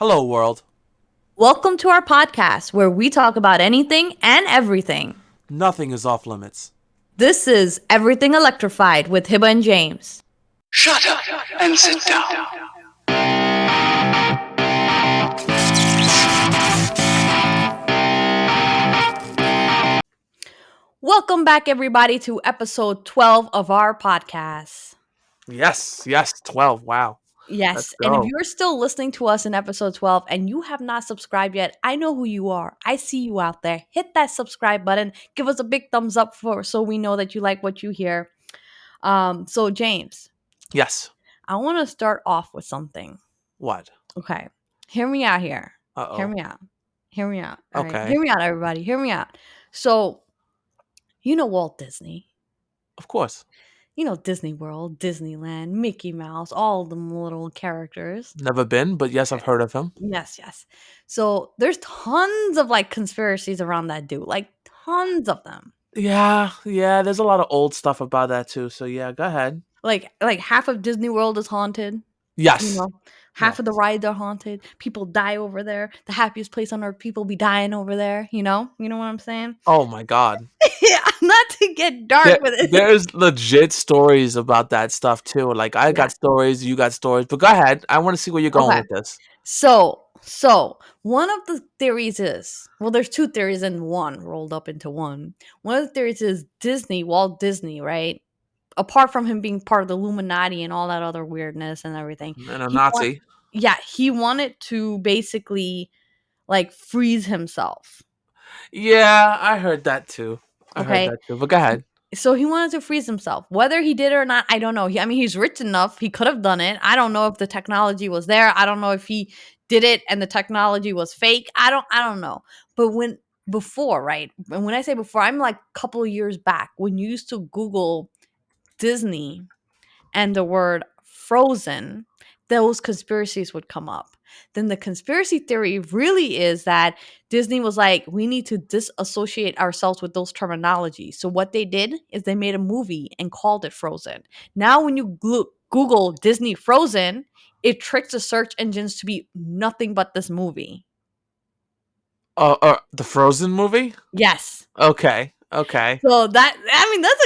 Hello, world. Welcome to our podcast where we talk about anything and everything. Nothing is off limits. This is Everything Electrified with Hiba and James. Shut up and sit down. Welcome back, everybody, to episode 12 of our podcast. Yes, 12. Wow. Let's Yes, and if go. you're still listening to us in episode 12 and you have not subscribed yet, I know who you are. I see you out there. Hit that subscribe button. Give us a big thumbs up for so we know that you like what you hear. So James, Yes. I want to start off with something. What? Okay. Hear me out here. Hear Uh-oh. me out. Hear me out. All right. Okay. Hear me out, everybody. Hear me out. So, you know Walt Disney. Of course. You know Disney World, Disneyland, Mickey Mouse, all the little characters. Never been, but yes, I've heard of him. Yes, yes. So, there's tons of like conspiracies around that dude. Like tons of them. Yeah, there's a lot of old stuff about that too. So yeah, go ahead. Like half of Disney World is haunted. You Yes. know, half Yes. of the rides are haunted. People die over there. The happiest place on earth. People be dying over there. You know what I'm saying? Oh my God. Yeah, not to get dark There, with it. there's legit stories about that stuff too. Like I Yeah. got stories, you got stories, but go ahead. I want to see where you're going Okay. with this. So one of the theories is, well, there's two theories and one rolled up into one. One of the theories is Walt Disney, right? Apart from him being part of the Illuminati and all that other weirdness and everything, And a he want, Nazi. he wanted to basically like freeze himself. Yeah, I heard that too. I heard Okay. that too. But go ahead. So he wanted to freeze himself. Whether he did it or not, I don't know. I mean, he's rich enough. He could have done it. I don't know if the technology was there. I don't know if he did it and the technology was fake. I don't know. But before, right? And when I say before, I'm like a couple of years back when you used to Google Disney and the word frozen, those conspiracies would come up. Then the conspiracy theory really is that Disney was like, we need to disassociate ourselves with those terminologies. So what they did is they made a movie and called it Frozen. Now, when you Google Disney Frozen, it tricks the search engines to be nothing but this movie. The Frozen movie? Yes. Okay. Okay. So that's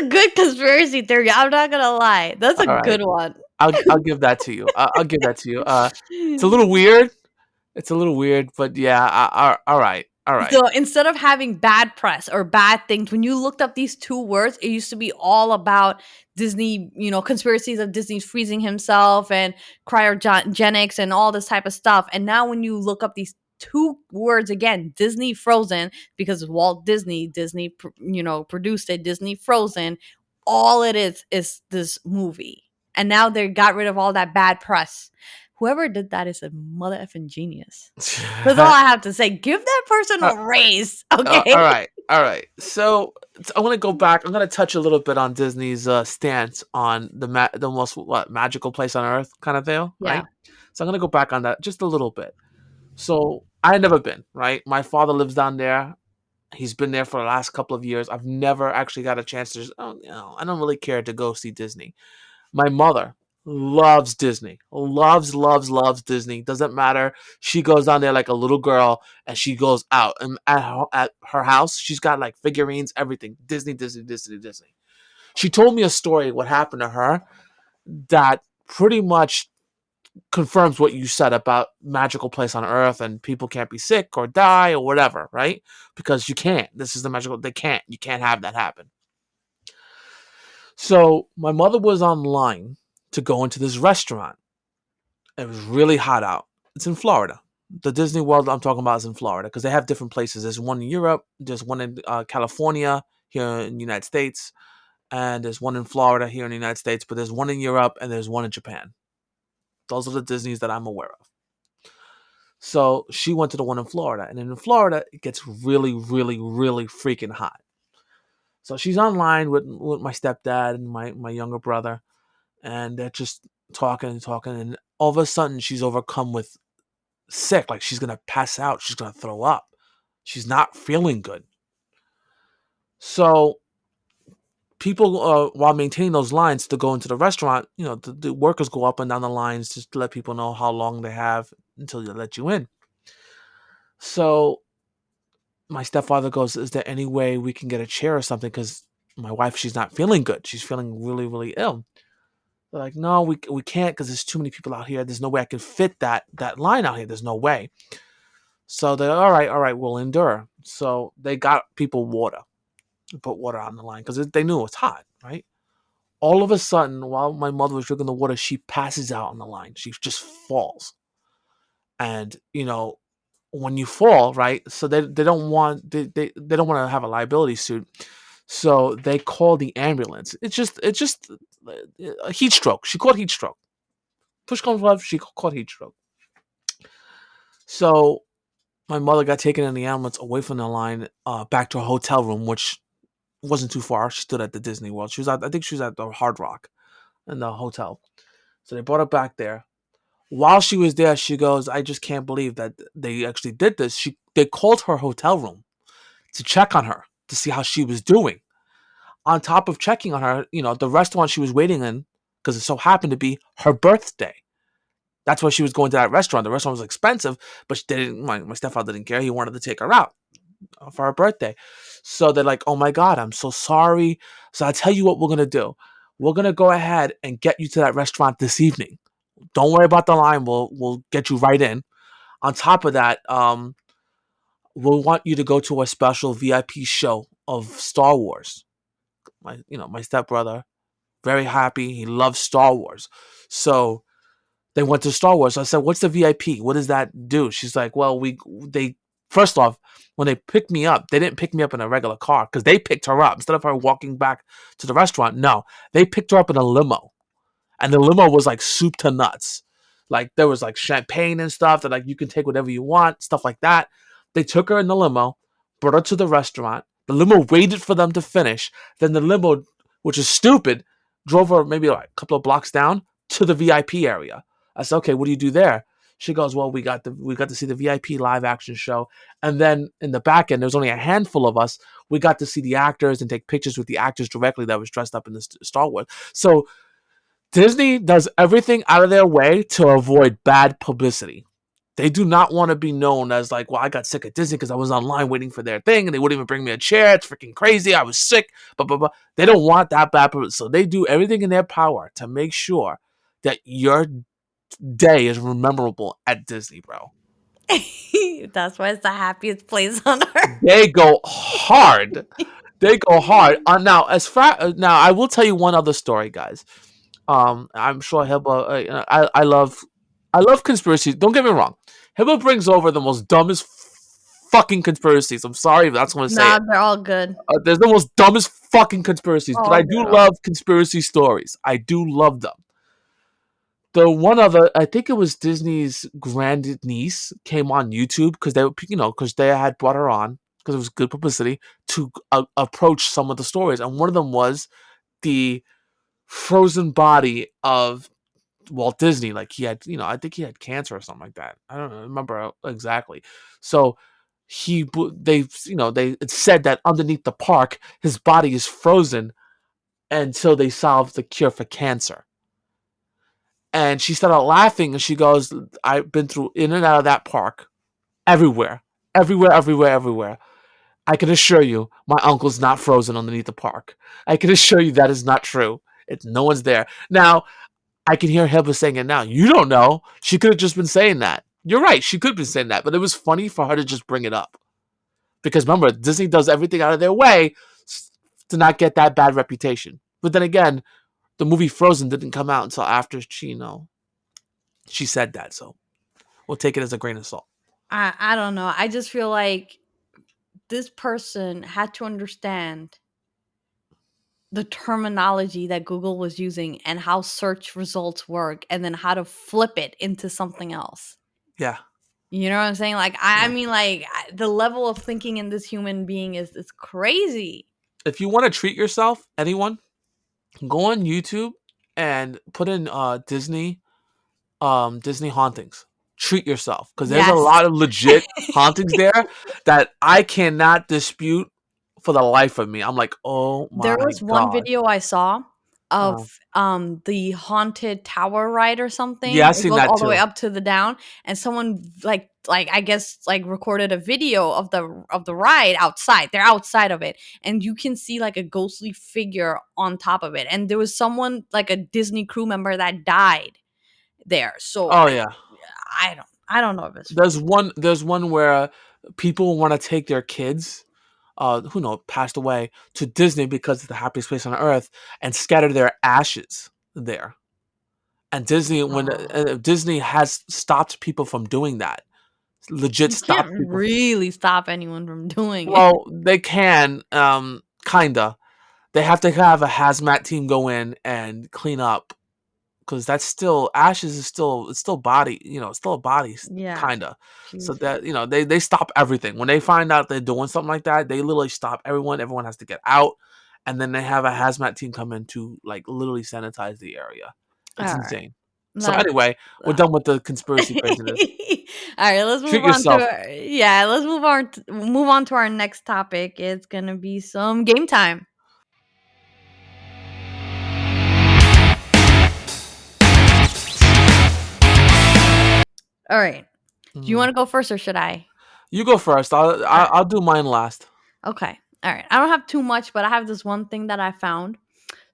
a good conspiracy theory. I'm not gonna lie. That's a All right. good one. I'll give that to you. I'll give that to you. It's a little weird. It's a little weird, but yeah. All right. All right. So instead of having bad press or bad things, when you looked up these two words, it used to be all about Disney, conspiracies of Disney's freezing himself and cryogenics and all this type of stuff. And now when you look up these two words again, Disney Frozen, because Walt Disney, produced it, Disney Frozen, all it is this movie. And now they got rid of all that bad press. Whoever did that is a mother effing genius. That's all I have to say. Give that person Uh, a raise, all okay? right. All right. So I want to go back. I'm going to touch a little bit on Disney's stance on the most magical place on earth kind of deal, Yeah. right? So I'm going to go back on that just a little bit. So I never been, right? My father lives down there. He's been there for the last couple of years. I've never actually got a chance to I don't really care to go see Disney. My mother loves Disney. Loves Disney. Doesn't matter. She goes down there like a little girl and she goes out. And at her house, she's got like figurines, everything. Disney. She told me a story what happened to her that pretty much confirms what you said about magical place on earth and people can't be sick or die or whatever, right? Because you can't. This is the magical. They can't. You can't have that happen. So my mother was online to go into this restaurant. It was really hot out. It's in Florida. The Disney World I'm talking about is in Florida because they have different places. There's one in Europe, there's one in California here in the United States, and there's one in Florida here in the United States, but there's one in Europe and there's one in Japan. Those are the Disneys that I'm aware of. So she went to the one in Florida, and in Florida, it gets really freaking hot. So she's online with my stepdad and my younger brother, and they're just talking, and all of a sudden she's overcome with sick, like she's gonna pass out, she's gonna throw up, she's not feeling good. So people, while maintaining those lines to go into the restaurant, the workers go up and down the lines just to let people know how long they have until they let you in. So my stepfather goes, "Is there any way we can get a chair or something? Because my wife, she's not feeling good. She's feeling really, really ill." They're like, "No, we can't because there's too many people out here. There's no way I can fit that line out here. There's no way." So they're all right, we'll endure. So they got people water, put water on the line because they knew it was hot, right? All of a sudden, while my mother was drinking the water, she passes out on the line. She just falls. And, when you fall, right? So they don't want they don't want to have a liability suit. So they call the ambulance. It's just a heat stroke. She caught heat stroke. Push comes to shove, she caught heat stroke. So my mother got taken in the ambulance away from the line, back to her hotel room, which wasn't too far. She stood at the Disney World. I think she was at the Hard Rock in the hotel. So they brought her back there. While she was there, she goes, "I just can't believe that they actually did this." They called her hotel room to check on her to see how she was doing. On top of checking on her, the restaurant she was waiting in, because it so happened to be her birthday. That's why she was going to that restaurant. The restaurant was expensive, but she didn't. My stepfather didn't care. He wanted to take her out for her birthday. So they're like, "Oh my God, I'm so sorry." So I tell you what we're gonna do. We're gonna go ahead and get you to that restaurant this evening. Don't worry about the line. We'll get you right in. On top of that, we'll want you to go to a special VIP show of Star Wars. My stepbrother, very happy. He loves Star Wars. So they went to Star Wars. So I said, "What's the VIP? What does that do?" She's like, "Well, they first off, when they picked me up, they didn't pick me up in a regular car because they picked her up instead of her walking back to the restaurant. No, they picked her up in a limo, and the limo was like soup to nuts. Like there was like champagne and stuff that like you can take whatever you want, stuff like that. They took her in the limo, brought her to the restaurant. The limo waited for them to finish. Then the limo, which is stupid, drove her maybe like a couple of blocks down to the VIP area. I said, "Okay, what do you do there?" She goes, "Well, we got to see the VIP live action show, and then in the back end, there's only a handful of us. We got to see the actors and take pictures with the actors directly that was dressed up in the Star Wars." So Disney does everything out of their way to avoid bad publicity. They do not want to be known as like, "Well, I got sick at Disney because I was online waiting for their thing and they wouldn't even bring me a chair. It's freaking crazy. I was sick." Blah, blah, blah. They don't want that bad publicity. So they do everything in their power to make sure that your day is memorable at Disney, bro. That's why it's the happiest place on earth. They go hard. They go hard. Now, I will tell you one other story, guys. I'm sure Hiba. I love conspiracies. Don't get me wrong. Hiba brings over the most dumbest fucking conspiracies. I'm sorry if that's what I'm saying. Nah, they're all good. There's the most dumbest fucking conspiracies, but All I do good. love conspiracy stories. I do love them. The one other, I think it was Disney's grandniece came on YouTube because they had brought her on because it was good publicity to approach some of the stories, and one of them was the frozen body of Walt Disney. Like he had, I think he had cancer or something like that. I don't remember exactly. So it said that underneath the park, his body is frozen until they solve the cure for cancer. And she started laughing and she goes, "I've been through in and out of that park, everywhere, everywhere, everywhere, everywhere. I can assure you, my uncle's not frozen underneath the park. I can assure you that is not true. No one's there." Now, I can hear Hiba saying it now. You don't know. She could have just been saying that. You're right. She could have been saying that, but it was funny for her to just bring it up. Because remember, Disney does everything out of their way to not get that bad reputation. But then again, the movie Frozen didn't come out until after she said that. So we'll take it as a grain of salt. I don't know. I just feel like this person had to understand the terminology that Google was using and how search results work and then how to flip it into something else. Yeah. You know what I'm saying? Like, I mean, like, the level of thinking in this human being is crazy. If you want to treat yourself, anyone, go on YouTube and put in Disney hauntings. Treat yourself because there's a lot of legit hauntings there that I cannot dispute for the life of me. I'm like, oh my god. There was one video I saw of Uh, the haunted tower ride or something. yeah, I It seen goes that all the way too. up to the down, and someone like I guess like recorded a video of the ride outside. They're outside of it, and you can see like a ghostly figure on top of it. And there was someone like a Disney crew member that died there. So Oh yeah. I don't know if it's There's fake. one. There's one where people want to take their kids, who know passed away, to Disney because it's the happiest place on earth, and scatter their ashes there. And Disney, when Oh. Disney has stopped people from doing that, legit You can't stopped people. really stop anyone from doing it. Well, they can, kinda. They have to have a hazmat team go in and clean up because that's still ashes is still it's still body, it's still a body, Yeah. kinda. So Jesus. that they stop everything when they find out they're doing something like that. They literally stop everyone. Everyone has to get out, and then they have a hazmat team come in to like literally sanitize the area. All It's right. insane. So That's anyway, we're uh, done with the all conspiracy craziness. right, let's move Treat on to yourself. let's move on to our next topic. It's gonna be some game time. All right. Do you Mhm. want to go first or should I? You go first. I'll All I'll right. I'll do mine last. Okay. All right. I don't have too much, but I have this one thing that I found.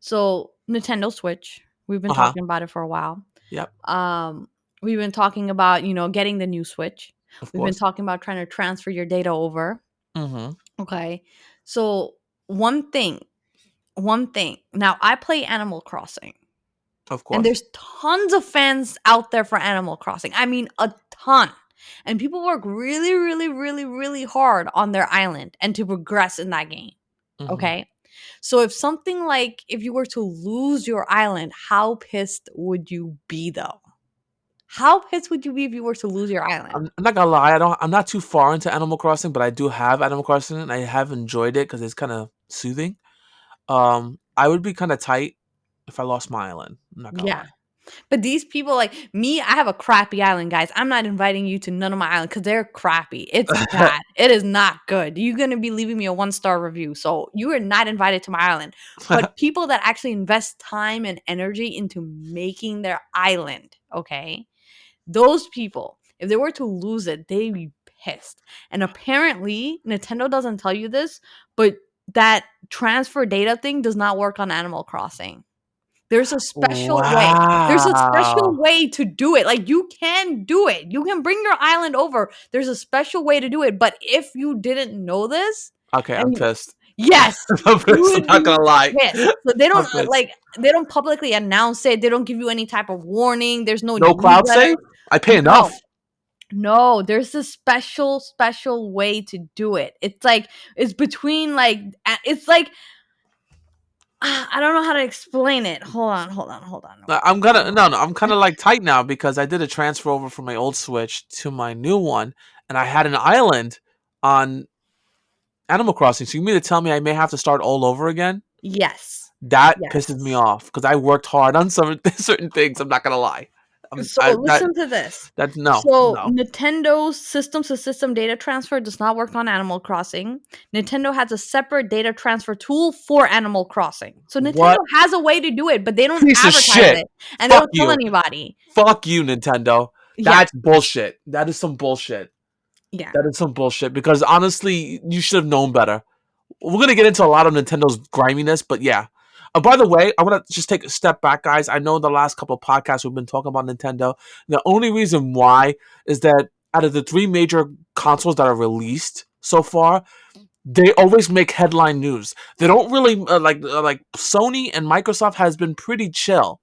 So Nintendo Switch. We've been Uh huh. talking about it for a while. Yep. Um, we've been talking about getting the new Switch. Of We've been course. talking about trying to transfer your data over. Mm-hmm. Okay. So one thing, one thing. Now I play Animal Crossing, Of and course. there's tons of fans out there for Animal Crossing. I mean, a ton. And people work really, really, really, really hard on their island and to progress in that game. Mm-hmm. Okay. So if you were to lose your island, how pissed would you be though? How pissed would you be if you were to lose your island? I'm not gonna lie. I'm not too far into Animal Crossing, but I do have Animal Crossing, and I have enjoyed it because it's kind of soothing. I would be kind of tight if I lost my island. I'm not gonna Yeah. lie. But these people like me, I have a crappy island, guys. I'm not inviting you to none of my island because they're crappy. It's bad. It is not good. You're gonna be leaving me a 1-star review. So you are not invited to my island. But people that actually invest time and energy into making their island, okay? Those people, if they were to lose it, they'd be pissed. And apparently, Nintendo doesn't tell you this, but that transfer data thing does not work on Animal Crossing. There's a special way. There's a special Wow. way to do it. Like you can do it. You can bring your island over. There's a special way to do it. But if you didn't know this, Okay, I'm and pissed. yes, I'm you pissed. I'm would not be gonna lie. pissed. So they don't I'm pissed. they don't publicly announce it. They don't give you any type of warning. There's no No cloud newsletter. save. I pay No. enough. No, there's a special way to do it. It's between it's like I don't know how to explain it. Hold on. I'm gonna no. I'm kind of like tight now because I did a transfer over from my old Switch to my new one, and I had an island on Animal Crossing. So you mean to tell me I may have to start all over again? Yes. That pisses me Yes. off because I worked hard on some certain things. I'm not gonna lie. So That listen to this. that no So no. Nintendo's system to system data transfer does not work on Animal Crossing. Nintendo has a separate data transfer tool for Animal Crossing. So Nintendo What has a way to do it, but they don't piece of advertise shit? it and they Fuck don't tell you. anybody. Fuck you, Nintendo. Yeah. That's bullshit. That is some bullshit. Yeah. That is some bullshit because honestly, you should have known better. We're gonna get into a lot of Nintendo's griminess, but yeah. By the way, I want to just take a step back, guys. I know the last couple of podcasts we've been talking about Nintendo. The only reason why is that out of the three major consoles that are released so far, they always make headline news. They don't really like Sony and Microsoft has been pretty chill.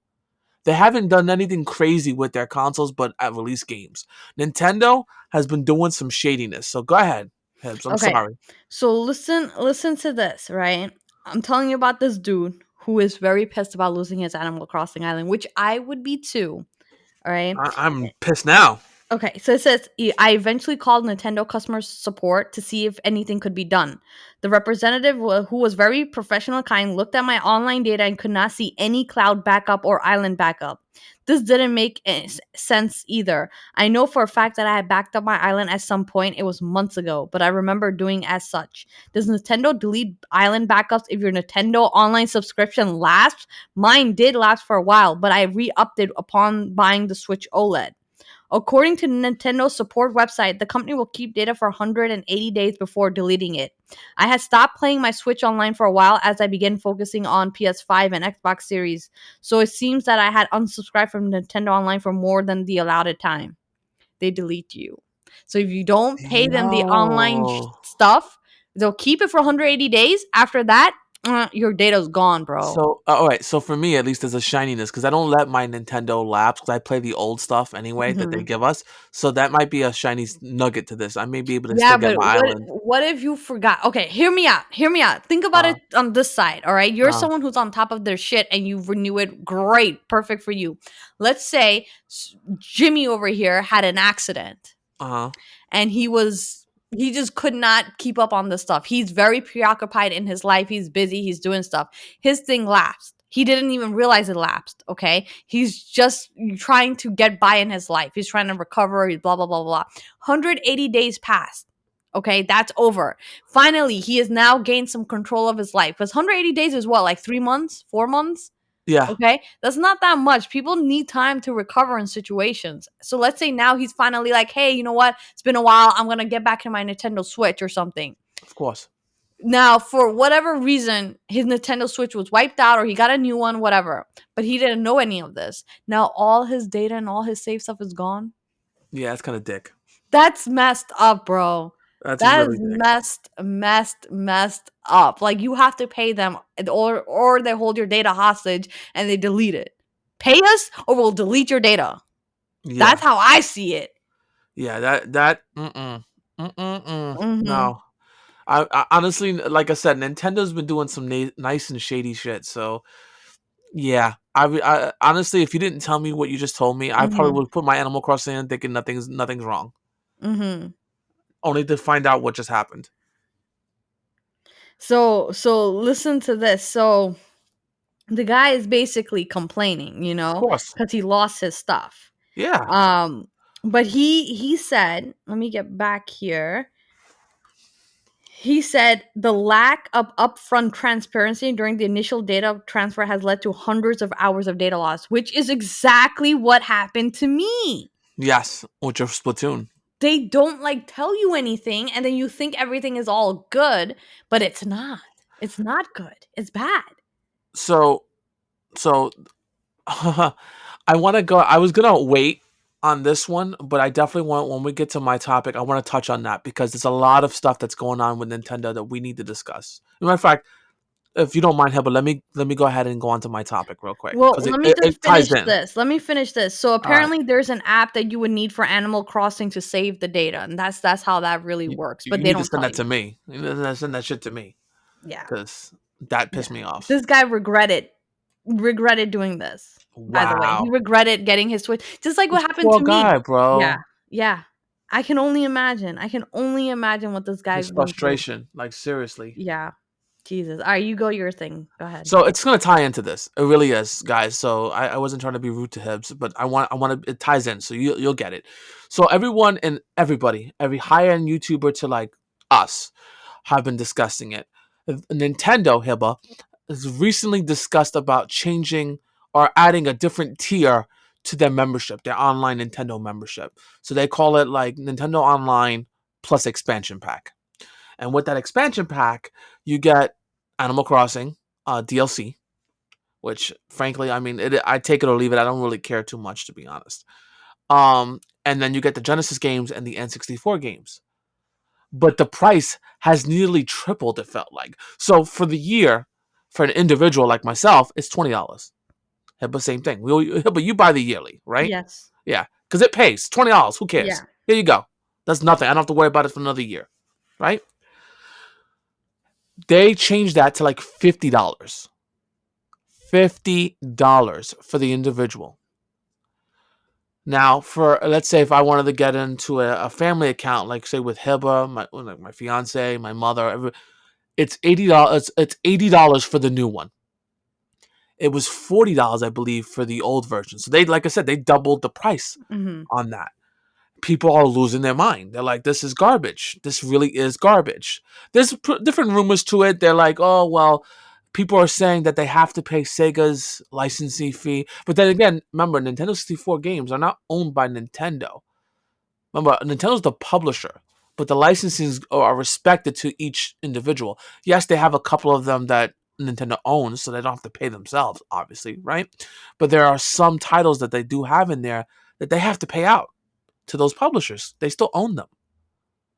They haven't done anything crazy with their consoles, but at release games. Nintendo has been doing some shadiness. So go ahead, Hibbs. I'm Okay. sorry. So listen to this, right? I'm telling you about this dude who is very pissed about losing his Animal Crossing island, which I would be too. All right. I'm pissed now. Okay, so it says I eventually called Nintendo customer support to see if anything could be done. The representative, who was very professional and kind, looked at my online data and could not see any cloud backup or island backup. This didn't make sense either. I know for a fact that I had backed up my island at some point. It was months ago, but I remember doing as such. Does Nintendo delete island backups if your Nintendo online subscription lasts? Mine did last for a while, but I re-upped it upon buying the Switch OLED. According to Nintendo's support website, the company will keep data for 180 days before deleting it. I had stopped playing my Switch online for a while as I began focusing on PS5 and Xbox Series, so it seems that I had unsubscribed from Nintendo Online for more than the allotted time. They delete you. So if you don't pay them the online No. stuff, they'll keep it for 180 days. After that, your data's gone, bro. So, all right. So for me, at least, there's a shininess because I don't let my Nintendo lapse because I play the old stuff anyway that they Mhm. give us. So that might be a shiny nugget to this. I may be able to Yeah, still get but my island. what if you forgot? Okay, hear me out. Hear me out. Think about Uh, it on this side, all right? You're uh, someone who's on top of their shit and you renew it. Great. Perfect for you. Let's say Jimmy over here had an accident uh, and he just could not keep up on this stuff. He's very preoccupied in his life. He's busy, he's doing stuff. His thing lapsed. He didn't even realize it lapsed, okay? He's just trying to get by in his life. He's trying to recover, he's blah blah blah blah. 180 days passed. Okay, that's over. Finally, he has now gained some control of his life. Because 180 days is what, like 3 months, 4 months? yeah, Okay, that's not that much. People need time to recover in situations. So let's say now he's finally like, hey, you know what? It's been a while. I'm gonna get back in my Nintendo Switch or something. of course. Now, for whatever reason, his Nintendo Switch was wiped out or he got a new one, whatever. But he didn't know any of this. Now all his data and all his save stuff is gone. Yeah, it's kind of dick. That's messed up, bro. That's That is really dick. messed up. Like you have to pay them or they hold your data hostage and they delete it. Pay us or we'll delete your data. Yeah, That's how I see it. yeah. That. Mhm. No. I honestly, like I said, Nintendo's been doing some nice and shady shit. So yeah, I honestly, if you didn't tell me what you just told me, I probably Mhm. would put my Animal Crossing in thinking nothing's wrong, Mhm. only to find out what just happened. So listen to this. So the guy is basically complaining, Of course. cuz he lost his stuff. Yeah. Um but he said, let me get back here. He said the lack of upfront transparency during the initial data transfer has led to hundreds of hours of data loss, which is exactly what happened to me. Yes. With your Splatoon. They don't like tell you anything, and then you think everything is all good, but it's not. It's not good. It's bad. So so I want to go. I was gonna wait on this one, but I definitely want when we get to my topic, I want to touch on that because there's a lot of stuff that's going on with Nintendo that we need to discuss. As a matter of fact, if you don't mind, Heather, let me go ahead and go on to my topic real quick Well, because let me it just ties finish in. this. Let me finish this. So All right, apparently there's an app that you would need for Animal Crossing to save the data, and that's how that really you, works, but you they need to don't send tell that you. to me. You need to send that shit to me Yeah. because that pissed Yeah. me off. This guy regretted doing this, by the way. He Wow, regretted getting his Switch. Just like what this happened poor to me. guy, Yeah. bro. Yeah. I can only imagine. I can only imagine what this guy His went through. frustration, like seriously. Yeah. Jesus. Alright, you go your thing. Go ahead. So it's gonna tie into this. It really is, guys. So I wasn't trying to be rude to Hibbs, but I want to. It ties in, so you'll get it. So everyone and everybody, every high end YouTuber to like us, have been discussing it. Nintendo Hibba has recently discussed about changing or adding a different tier to their membership, their online Nintendo membership. So they call it like Nintendo Online Plus Expansion Pack. And with that expansion pack, you get Animal Crossing DLC, which frankly, I mean, I take it or leave it. I don't really care too much, to be honest. And then you get the Genesis games and the N64 games. But the price has nearly tripled, it felt like. So for the year, for an individual like myself, it's $20. But same thing. But you buy the yearly, right? Yes. Yeah, because it pays $20. Who cares? Yeah. Here you go. That's nothing. I don't have to worry about it for another year, right? They changed that to like $50. $50 for the individual. Now, for let's say if I wanted to get into a family account, like say with Hiba, my fiance, my mother, it's $80. It's $80 for the new one. It was $40, I believe, for the old version. So they, like I said, they doubled the price Mm-hmm. on that. People are losing their mind. They're like, this is garbage. This really is garbage. There's different rumors to it. They're like, oh, well, people are saying that they have to pay Sega's licensing fee. But then again, remember, Nintendo 64 games are not owned by Nintendo. Remember, Nintendo's the publisher, but the licenses are respected to each individual. Yes, they have a couple of them that Nintendo owns, so they don't have to pay themselves, obviously, right? But there are some titles that they do have in there that they have to pay out to those publishers. They still own them,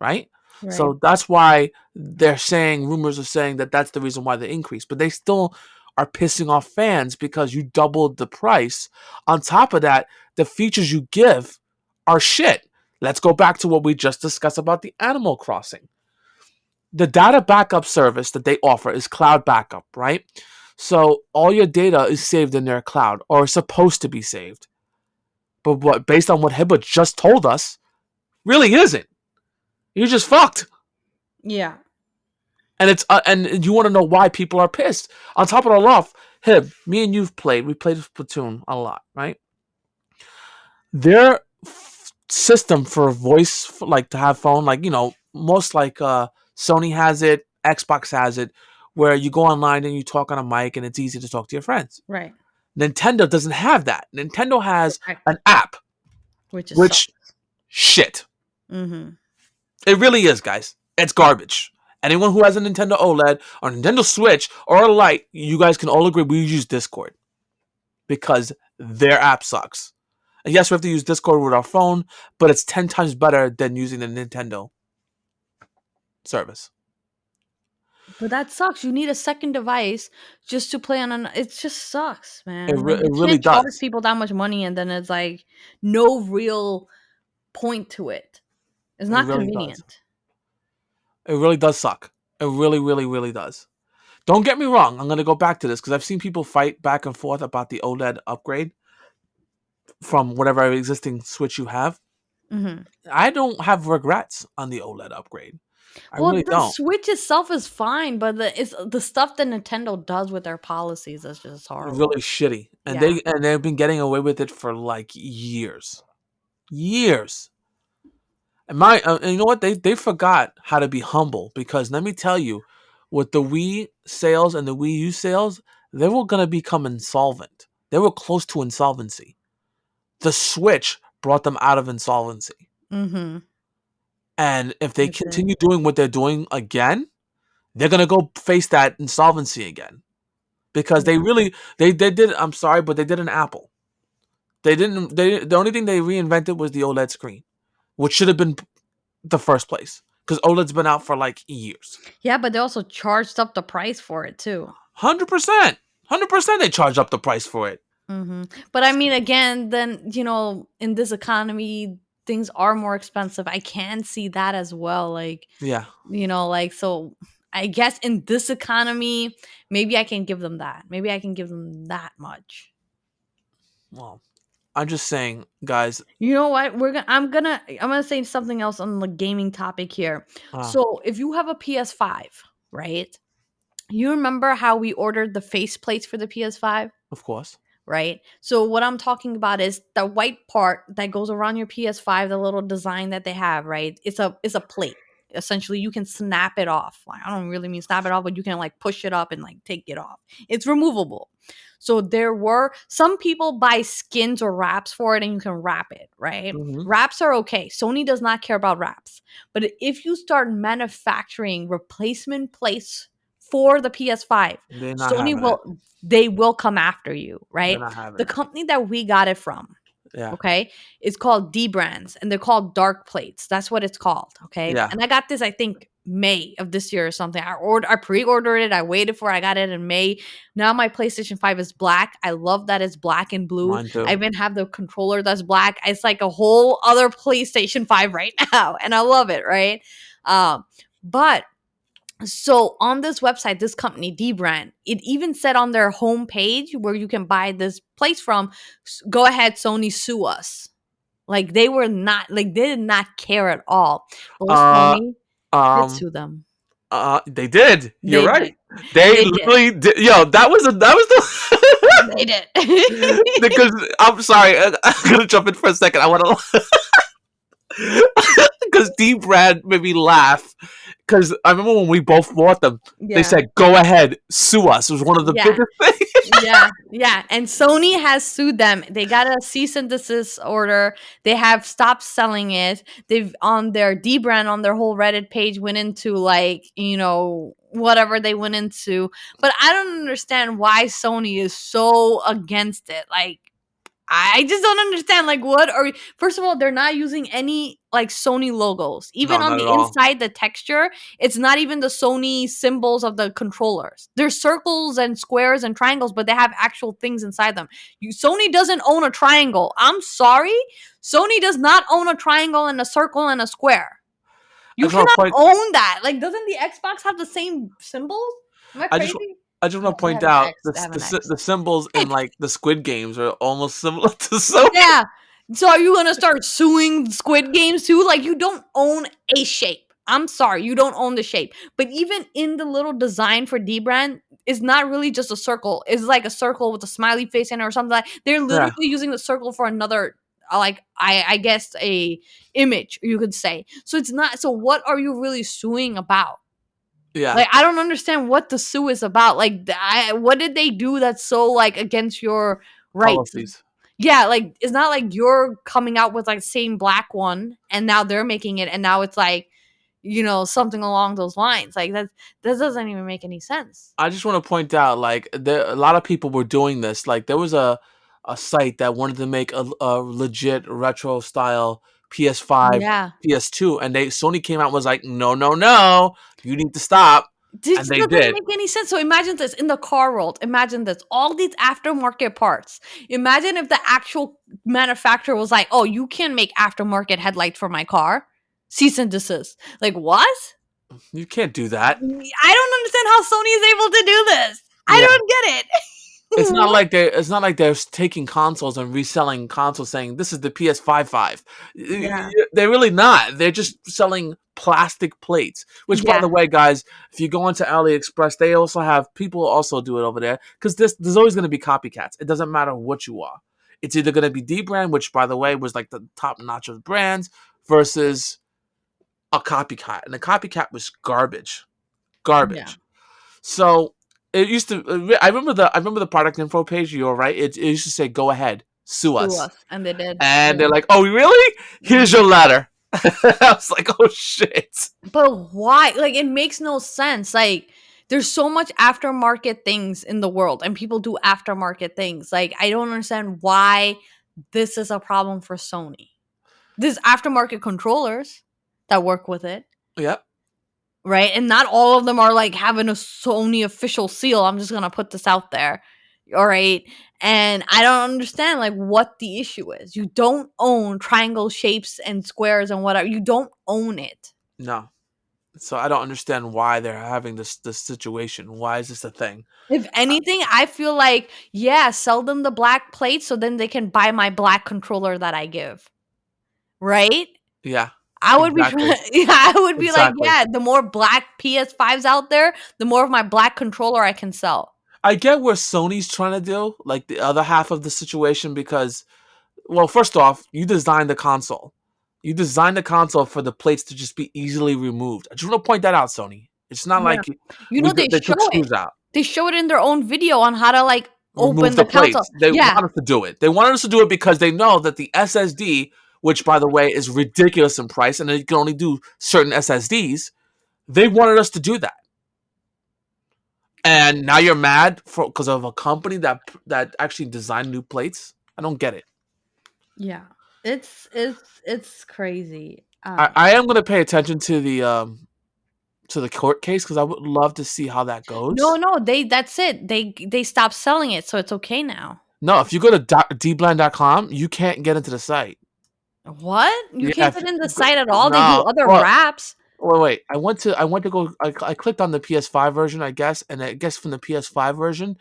right? Right. So that's why they're saying, rumors are saying that that's the reason why they increased. But they still are pissing off fans because you doubled the price. On top of that, the features you give are shit. Let's go back to what we just discussed about the Animal Crossing. The data backup service that they offer is cloud backup, right? So all your data is saved in their cloud, or is supposed to be saved. But what, based on what Hiba just told us, really isn't. You're just fucked. Yeah. And it's and you want to know why people are pissed. On top of it all off, Hib, me and you've played. We played Splatoon a lot, right? Their system for voice, like to have phone, like most like Sony has it, Xbox has it, where you go online and you talk on a mic and it's easy to talk to your friends. Right. Nintendo doesn't have that. Nintendo has Correct. an app, Which is which shit. Mm-hmm. It really is, guys. It's garbage. Anyone who has a Nintendo OLED or Nintendo Switch or a Lite, you guys can all agree we use Discord because their app sucks. And yes, we have to use Discord with our phone, but it's 10 times better than using the Nintendo service. But that sucks. You need a second device just to play on an. It just sucks, It, man. re- Like it you really can't charge does. people that much money, and then it's like no real point to it. It's It not really does. convenient. It really does suck. It really, really, really does. Don't get me wrong. I'm going to go back to this because I've seen people fight back and forth about the OLED upgrade from whatever existing Switch you have. Mm-hmm. I don't have regrets on the OLED upgrade. I Well, really the don't. Switch itself is fine, but the stuff that Nintendo does with their policies is just horrible. Really shitty. And Yeah. they've been getting away with it for like years. Years. And you know what? They forgot how to be humble because let me tell you, with the Wii sales and the Wii U sales, they were gonna become insolvent. They were close to insolvency. The Switch brought them out of insolvency. Mm-hmm. And if they It did. continue doing what they're doing again, they're gonna go face that insolvency again. Because they Yeah. really they did, I'm sorry, but they did an Apple. The only thing they reinvented was the OLED screen, which should have been the first place. Because OLED's been out for like years. Yeah, but they also charged up the price for it too. 100%. 100% they charged up the price for it. Mm-hmm. But I mean, again, then in this economy, things are more expensive. I can see that as well. Like, Yeah. so I guess in this economy, maybe I can give them that. Maybe I can give them that much. Well, I'm just saying, guys. You know what? I'm gonna say something else on the gaming topic here. Uh, So if you have a PS5, right? You remember how we ordered the face plates for the PS5? of course. Right? So what I'm talking about is the white part that goes around your PS5, the little design that they have, right? It's a plate. Essentially, you can snap it off. Like, I don't really mean snap it off, but you can like push it up and like take it off. It's removable. So there were some people buy skins or wraps for it and you can wrap it, right? Mm-hmm. Wraps are okay. Sony does not care about wraps. But if you start manufacturing replacement plates for the PS5, They're not Sony having it. they will come after you, They're right? not having The it. company that we got it from, Yeah. okay, is called D Brands, and they're called dark plates. That's what it's called, okay? Yeah. And I got this, I think, May of this year or something. I pre-ordered it. I waited for it. I got it in May. Now my PlayStation 5 is black. I love that it's black and blue. Mine too. I even have the controller that's black. It's like a whole other PlayStation 5 right now, and I love it, right? But so on this website, this company, D Brand, it even said on their homepage where you can buy this place from, go ahead, Sony, sue us. Like they were not like they did not care at all. Well, Uh, Sony did um, sue them. they did. You're They right. did. They They did. literally did. Yo, that was the. They did. Because I'm sorry, I'm gonna jump in for a second. I want to because D Brad made me laugh because I remember when we both bought them. They Yeah. said, "Go ahead, sue us." It was one of the Yeah. biggest things. Yeah. And Sony has sued them. They got a cease and desist order. They have stopped selling it. They've on their D brand on their whole Reddit page went into like, whatever they went into. But I don't understand why Sony is so against it. Like I just don't understand. Like, what are we? First of all, they're not using any like Sony logos. Even No, on not at the all. inside, the texture, it's not even the Sony symbols of the controllers. There's circles and squares and triangles, but they have actual things inside them. Sony doesn't own a triangle. I'm sorry. Sony does not own a triangle and a circle and a square. I You just want to cannot point. own that. Like, doesn't the Xbox have the same symbols? Am I I just crazy? I just want No, to they point have an out X. They have an X. the symbols in like the Squid Games are almost similar to Sony. Yeah. So are you gonna start suing Squid Games too? Like you don't own a shape. I'm sorry, you don't own the shape. But even in the little design for D brand, it's not really just a circle. It's like a circle with a smiley face in it or something like. They're Yeah, literally using the circle for another, like I guess a image you could say. So it's not. So what are you really suing about? yeah, Like I don't understand what the sue is about. Like what did they do that's so like against your rights? policies. Yeah, like it's not like you're coming out with like same black one and now they're making it and now it's like, something along those lines. Like that doesn't even make any sense. I just want to point out, like, a lot of people were doing this. Like, there was a site that wanted to make a legit retro style PS5, Yeah. PS2, and Sony came out and was like, no, no, no, you need to stop, This and they doesn't did. make any sense. So imagine this in the car world. Imagine this. All these aftermarket parts. Imagine if the actual manufacturer was like, "Oh, you can't make aftermarket headlights for my car." Cease and desist. Like what? You can't do that. I don't understand how Sony is able to do this. I Yeah. don't get it. It's not What? like they're taking consoles and reselling consoles saying this is the PS5. Yeah. They're really not. They're just selling plastic plates. Which, by Yeah. the way, guys, if you go into AliExpress, they also have people also do it over there because there's always going to be copycats. It doesn't matter what you are. It's either going to be D brand, which by the way was like the top notch of brands, versus a copycat, and the copycat was garbage, Yeah. garbage. So it used to. I remember the product info page. You're right. It used to say, "Go ahead, sue Sue us," us. And they did. and Yeah. they're like, "Oh, really? Here's your letter." I was like, "Oh shit." But why? Like, it makes no sense. Like, there's so much aftermarket things in the world, and people do aftermarket things. Like, I don't understand why this is a problem for Sony. There's aftermarket controllers that work with it, Yep. right? And not all of them are like having a Sony official seal. I'm just gonna put this out there. All right. And I don't understand like what the issue is. You don't own triangle shapes and squares and whatever. You don't own it. No. So I don't understand why they're having this situation. Why is this a thing? If anything, I feel like, yeah, sell them the black plate so then they can buy my black controller that I give. Right? Yeah. I would be Exactly. yeah, I would be like, Exactly. yeah, the more black PS5s out there, the more of my black controller I can sell. I get where Sony's trying to do, like the other half of the situation, because, well, first off, you designed the console. You designed the console for the plates to just be easily removed. I just want to point that out, Sony. It's not Yeah. like They they show took it. screws out. They show it in their own video on how to like Remove open the the console. plates. They Yeah. want us to do it. They wanted us to do it because they know that the SSD, which by the way is ridiculous in price, and they can only do certain SSDs, they wanted us to do that. And now you're mad because of a company that actually designed new plates. I don't get it. Yeah. It's crazy. I am going to pay attention to the court case because I would love to see how that goes. No, that's it. They stopped selling it, so it's okay now. No, if you go to dblend.com, you can't get into the site. What? You Yeah, can't if get in you the go- site at all? They do no. other Well, wraps. wait. I went to go. I clicked on the PS5 version, I guess, and I guess from the PS5 version.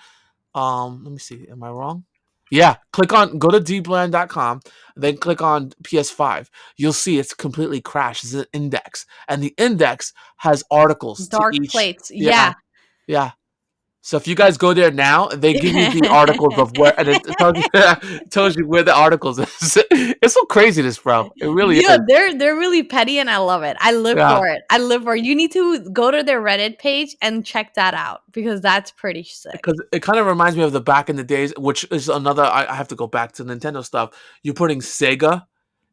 Let me see. Am I wrong? Yeah, go to dbrand.com, then click on PS5. You'll see it's completely crashed. It's an index, and the index has articles to Dark each. plates. Yeah, Yeah. yeah. So if you guys go there now, they give you the articles of where, and it tells you, tells you where the articles is. It's so craziness, bro. It really Yeah, is. they're really petty and I love it. I live Yeah, for it. I live for it. You need to go to their Reddit page and check that out because that's pretty sick. because it kind of reminds me of the back in the days, which is another. I have to go back to Nintendo stuff. You're putting Sega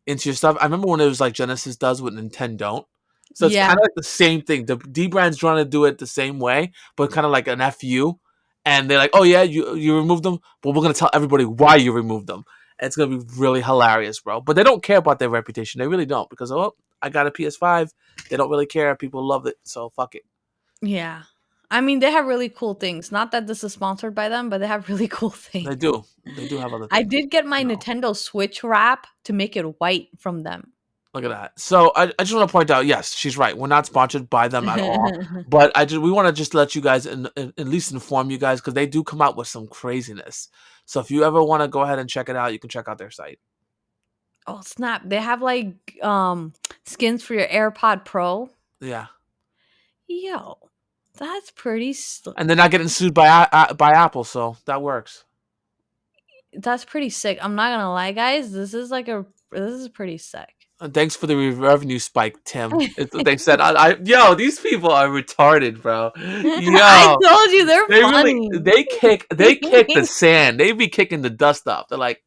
into your stuff. I remember when it was like Genesis does what Nintendo don't. So it's kind Yeah. of like the same thing. The D brand's trying to do it the same way, but kind of like an FU. And they're like, "Oh yeah, you removed them, but we're gonna tell everybody why you removed them." And it's gonna be really hilarious, bro. But they don't care about their reputation. They really don't because I got a PS5. They don't really care. People love it, so fuck it. Yeah. I mean, they have really cool things. Not that this is sponsored by them, but they have really cool things. They do. They do have other I things. did get my No. Nintendo Switch wrap to make it white from them. Look at that. So I just want to point out, yes, she's right. We're not sponsored by them at all. But we want to just let you guys at least inform you guys because they do come out with some craziness. So if you ever want to go ahead and check it out, you can check out their site. Oh, snap. They have like skins for your AirPod Pro. Yeah, Yo, that's pretty and they're not getting sued by Apple, so that works. that's pretty sick. I'm not gonna lie, guys. This is pretty sick. And thanks for the revenue spike, Tim. It's what they said. Yo, these people are retarded, bro. I Yo, told you they're they really funny. they kick the sand. They be kicking the dust up. They're like,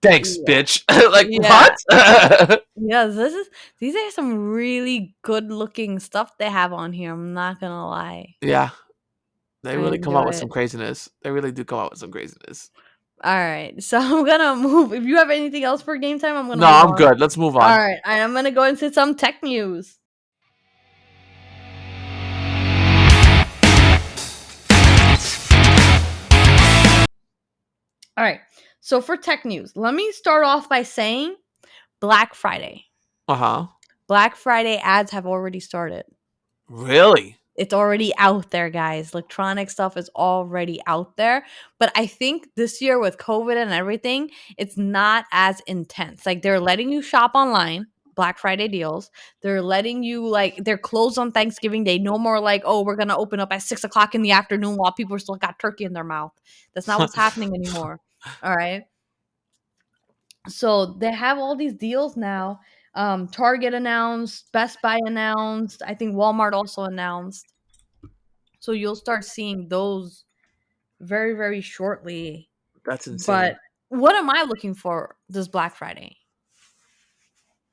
thanks, Yeah. bitch. Like Yeah. what? Yes, these are some really good looking stuff they have on here. I'm not gonna lie. Yeah, they I really come out enjoy with it. some craziness. They really do come out with some craziness. All right, so I'm gonna move. If you have anything else for game time, I'm gonna No, move I'm on. good. Let's move All on. right, I'm gonna go into some tech news. All right, so for tech news, let me start off by saying Black Friday. Uh-huh. Black Friday ads have already started. Really? It's already out there, guys. Electronic stuff is already out there. But I think this year with COVID and everything, it's not as intense. Like they're letting you shop online, Black Friday deals. They're letting you like they're closed on Thanksgiving Day. No more like, oh, we're gonna open up at 6 o'clock in the afternoon while people still got turkey in their mouth. That's not what's happening anymore. All right. So they have all these deals now. Target announced, Best Buy announced, I think Walmart also announced. So you'll start seeing those very, very shortly. That's insane. But what am I looking for this Black Friday?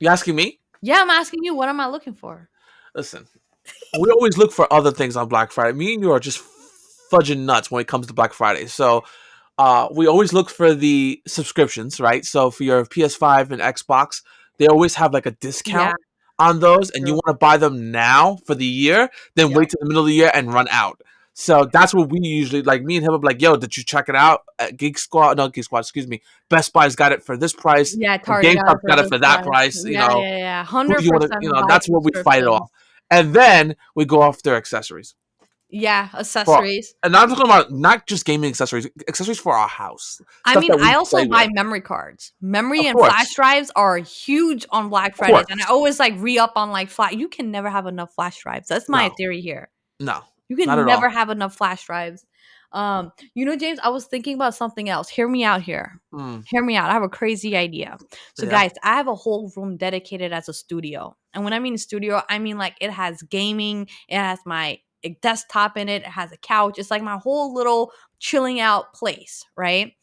You asking me? Yeah, I'm asking you, what am I looking for? Listen, we always look for other things on Black Friday. Me and you are just fudging nuts when it comes to Black Friday. So we always look for the subscriptions, right? So for your PS5 and Xbox, they always have like a Yeah, discount on those, and you true. want to buy them now for the year, then Yep. wait till the middle of the year and run out. So that's what we usually like. Me and him are like, "Yo, did you check it out at Geek Squad? No, Geek Squad, excuse me. Best Buy's got it for this price, Yeah, and Target got it GameStop's for got it this for that price. price. You Yeah, know, yeah, yeah. who do you want to? 100% buy That's what we fight it subscriptions. off, and then we go after accessories. Yeah, For accessories. and I'm talking about not just gaming accessories for our house, I stuff mean, that we I also play buy with. memory cards. Memory Of and flash course, drives are huge on Black of Fridays, and I course. always like re-up on like flash. You can never have enough flash drives. That's my No, theory here. no, You not can at never all. have enough flash drives. James, I was thinking about something else. Hear me out here. Mm, Hear me out. I have a crazy idea. So, yeah. guys, I have a whole room dedicated as a studio. And when I mean studio, I mean like it has gaming, it has my desktop in it, it has a couch. It's like my whole little chilling out place, right?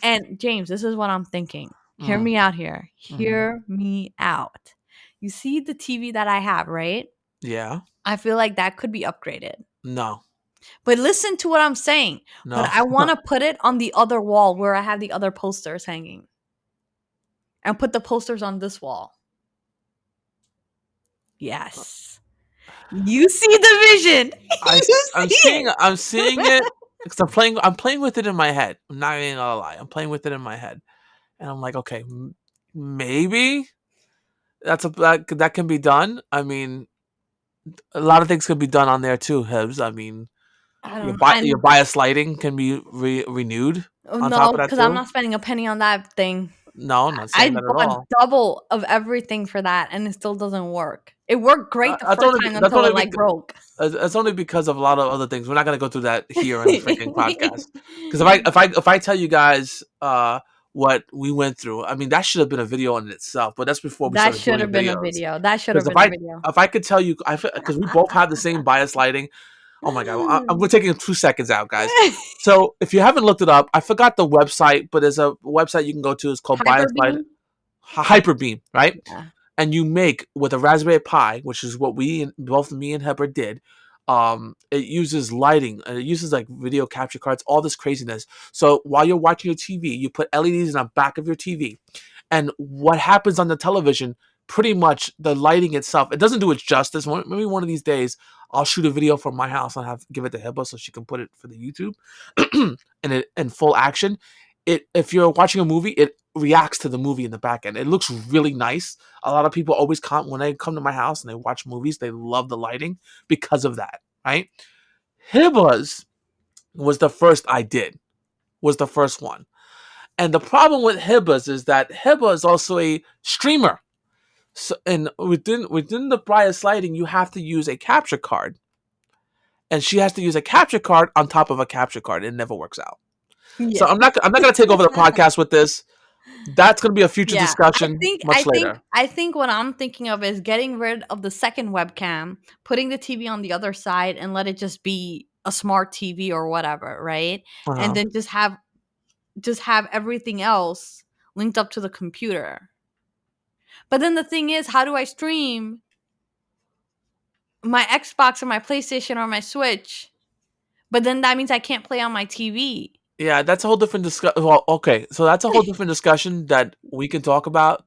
And James, this is what I'm thinking. Hear Mm, me out here. hmm. Hear me out. You see the TV that I have, right? Yeah. I feel like that could be upgraded. No. But listen to what I'm saying. But No. I want to put it on the other wall where I have the other posters hanging. And put the posters on this wall. Yes. You see the vision. You I'm see seeing. it. I'm seeing it because I'm playing with it in my head. I'm not even gonna lie. I'm playing with it in my head, and I'm like, okay, maybe that can be done. I mean, a lot of things can be done on there too, Hibbs. I mean, I don't know. your bias lighting can be renewed. Oh, on top no, of that because I'm too? not spending a penny on that thing. No, I'm not I saying that at bought all. double of everything for that, and it still doesn't work. It worked great the That's first only time that's until only it, like, broke. it's only because of a lot of other things. We're not gonna go through that here in the freaking podcast. Because if I tell you guys what we went through, I mean that should have been a video in itself. But that's before we That started should doing have been a videos. video. That should have Because if been a I video. if I could tell you, because we both have the same bias lighting. Oh my god, we're taking 2 seconds out, guys. So if you haven't looked it up, I forgot the website, but there's a website you can go to. It's called Bias Light Hyperbeam? Hyperbeam, right? Yeah. And you make with a Raspberry Pi, which is what both me and Heber did. It uses lighting and it uses like video capture cards, all this craziness. So while you're watching your TV, you put LEDs in the back of your TV, and what happens on the television, pretty much the lighting itself, it doesn't do it justice. Maybe one of these days I'll shoot a video from my house and give it to Hiba so she can put it for the YouTube and it in full action. If you're watching a movie, it reacts to the movie in the back end. It looks really nice. A lot of people always come when they come to my house and they watch movies, they love the lighting because of that, right? Hiba's was the first I did, was the first one. And the problem with Hiba's is that Hiba is also a streamer. So, and within the bias lighting, you have to use a capture card. And she has to use a capture card on top of a capture card. It never works out. So Yeah. I'm not gonna take over the podcast with this. That's gonna be a future Yeah. discussion much later. I think what I'm thinking of is getting rid of the second webcam, putting the TV on the other side, and let it just be a smart TV or whatever, right? And Uh-huh. then just have everything else linked up to the computer. But then the thing is, how do I stream my Xbox or my PlayStation or my Switch? But then that means I can't play on my TV. Yeah, that's a whole different discussion. Well, okay, so that's a whole different discussion that we can talk about.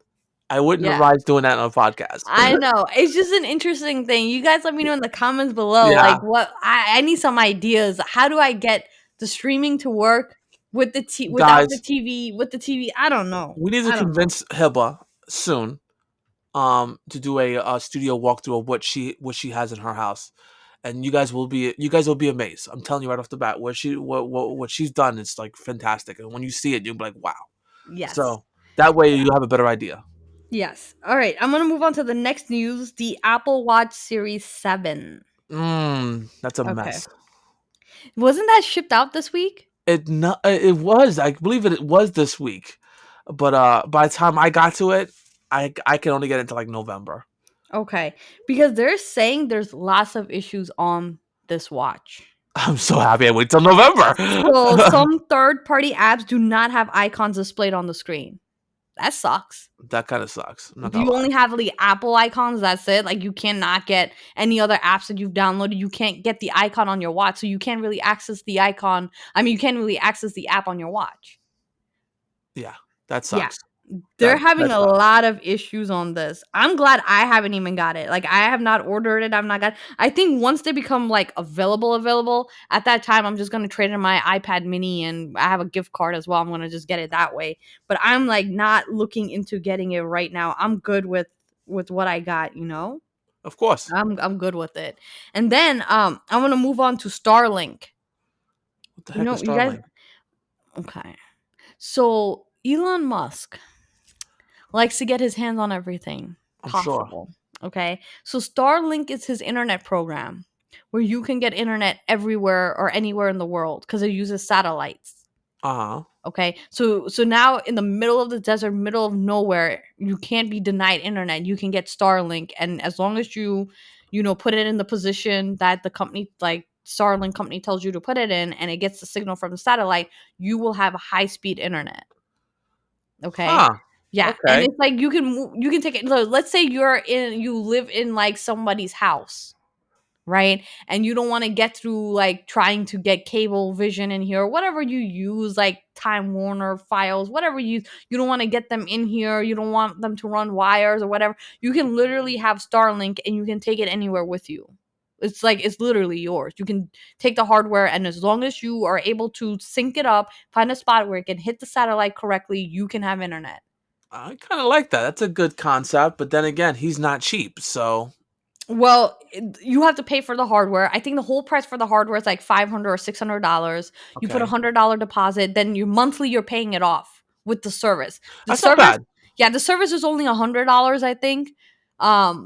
I wouldn't Yeah. advise doing that on a podcast. I know. It's just an interesting thing. You guys let me know in the comments below. Yeah, Like what I need some ideas. How do I get the streaming to work with without the guys, TV, with the TV? I don't know. we need to I don't know. convince Hiba soon, to do a studio walkthrough of what she has in her house, and you guys will be amazed. I'm telling you right off the bat, what she's done is like fantastic, and when you see it, you'll be like, wow. Yes. So that way Yeah. you have a better idea. Yes. All right. I'm gonna move on to the next news. The Apple Watch Series 7. That's a Okay. mess. Wasn't that shipped out this week? It was, I believe it was this week, but by the time I got to it, I can only get into like November. Okay. Because they're saying there's lots of issues on this watch. I'm so happy I wait till November. So some third-party apps do not have icons displayed on the screen. That sucks. That kind of sucks. I'm not Do gonna you lie. only have the Apple icons? That's it. Like you cannot get any other apps that you've downloaded. You can't get the icon on your watch, so you can't really access the icon. I mean, you can't really access the app on your watch. Yeah, that Yeah. sucks. They're That having a sucks. lot of issues on this. I'm glad I haven't even got it. Like I have not ordered it. I'm not got. I think once they become like available, at that time I'm just gonna trade in my iPad Mini, and I have a gift card as well. I'm gonna just get it that way. But I'm like not looking into getting it right now. I'm good with what I got. Of course. I'm good with it. And then I'm gonna move on to Starlink. What the heck is You guys. Starlink? Okay. So Elon Musk likes to get his hands on everything I'm sure. possible. Okay. So Starlink is his internet program where you can get internet everywhere or anywhere in the world because it uses satellites. Uh huh. Okay. So now in the middle of the desert, middle of nowhere, you can't be denied internet. You can get Starlink. And as long as you put it in the position that the company like Starlink company tells you to put it in and it gets the signal from the satellite, you will have a high speed internet. Okay. Huh. Yeah, and Okay. it's like you can take it. Let's say you live in like somebody's house, right? And you don't want to get through like trying to get cable vision in here, or whatever you use, like Time Warner files, whatever you don't want to get them in here. You don't want them to run wires or whatever. You can literally have Starlink and you can take it anywhere with you. It's literally yours. You can take the hardware, and as long as you are able to sync it up, find a spot where it can hit the satellite correctly, you can have internet. I kind of like that. That's a good concept, but then again, he's not cheap, so Well, you have to pay for the hardware. I think the whole price for the hardware is like $500 or $600. You put a Okay. $100 deposit, then you monthly you're paying it off with the service. The That's not service, bad. yeah, the service is only $100, I think.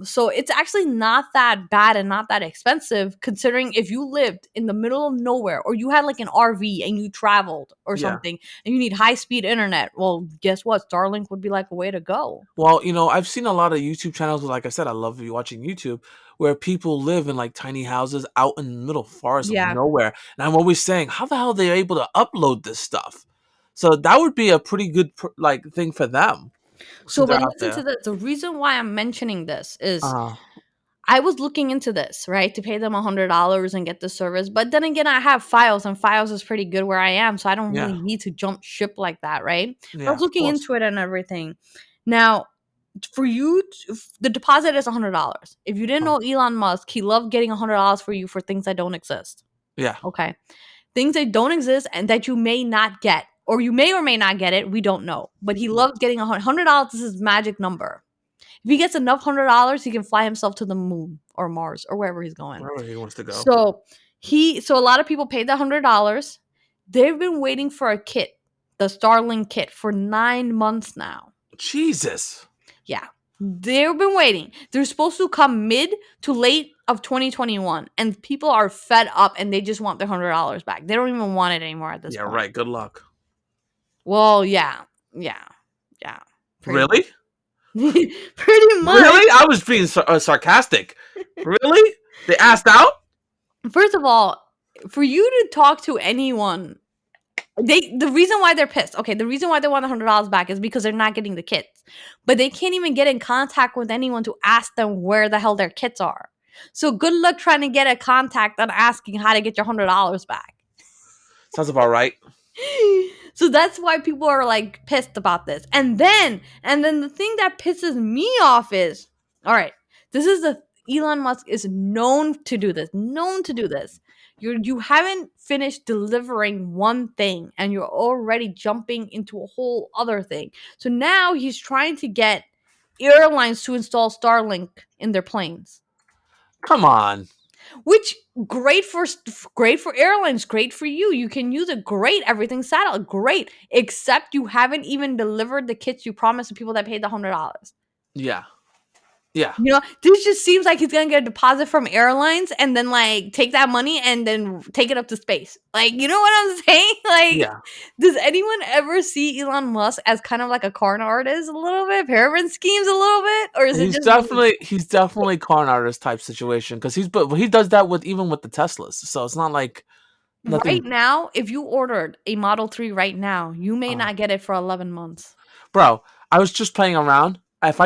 So it's actually not that bad and not that expensive considering if you lived in the middle of nowhere or you had like an RV and you traveled or Yeah. something and you need high speed internet. Well, guess what? Starlink would be like a way to go. Well, I've seen a lot of YouTube channels. Like I said, I love watching YouTube where people live in like tiny houses out in the middle forest of Yeah. nowhere. And I'm always saying, how the hell are they able to upload this stuff? So that would be a pretty good like thing for them So, since but they're out listen to there. this. The reason why I'm mentioning this is Uh, I was looking into this, right, to pay them $100 and get the service. But then again, I have files, and files is pretty good where I am, so I don't yeah, really need to jump ship like that, right? But I yeah, was of looking course. into it and everything. Now, for you, the deposit is $100. If you didn't Uh, know Elon Musk, he loved getting $100 for you for things that don't exist. yeah, Okay, things that don't exist and that you may not get, or you may or may not get it. We don't know, but he yeah. loves getting $100. Is his magic number. If he gets enough $100, he can fly himself to the moon or Mars or wherever he's going. Wherever he wants to go. So a lot of people paid that $100. They've been waiting for a kit, the Starlink kit, for 9 months now. Jesus. Yeah, they've been waiting. They're supposed to come mid to late of 2021, and people are fed up and they just want their $100 back. They don't even want it anymore at this Yeah, point. right. Good luck. Well, yeah, pretty Really? much. Pretty much. Really? I was being sarcastic. Really? They asked out? First of all, for you to talk to anyone, the reason why they're pissed, okay, the reason why they want $100 back is because they're not getting the kits, but they can't even get in contact with anyone to ask them where the hell their kits are. So good luck trying to get a contact and asking how to get your $100 back. Sounds about right. So that's why people are like pissed about this. And then the thing that pisses me off is, all right, this is the Elon Musk is known to do this. Known to do this. You haven't finished delivering one thing and you're already jumping into a whole other thing. So now he's trying to get airlines to install Starlink in their planes. Come on. Which great for airlines, great for you. You can use it, great. Everything's satellite, great. Except you haven't even delivered the kits you promised the people that paid the $100. Yeah. Yeah. This just seems like he's gonna get a deposit from airlines and then like take that money and then take it up to space. Like, you know what I'm saying? Like, Yeah. does anyone ever see Elon Musk as kind of like a con artist a little bit, pyramid schemes a little bit, or is it He's just me? definitely con artist type situation because but he does that with even with the Teslas. So it's not like Right nothing. now, if you ordered a Model 3 right now, you may Uh, not get it for 11 months. bro, I was just playing around. If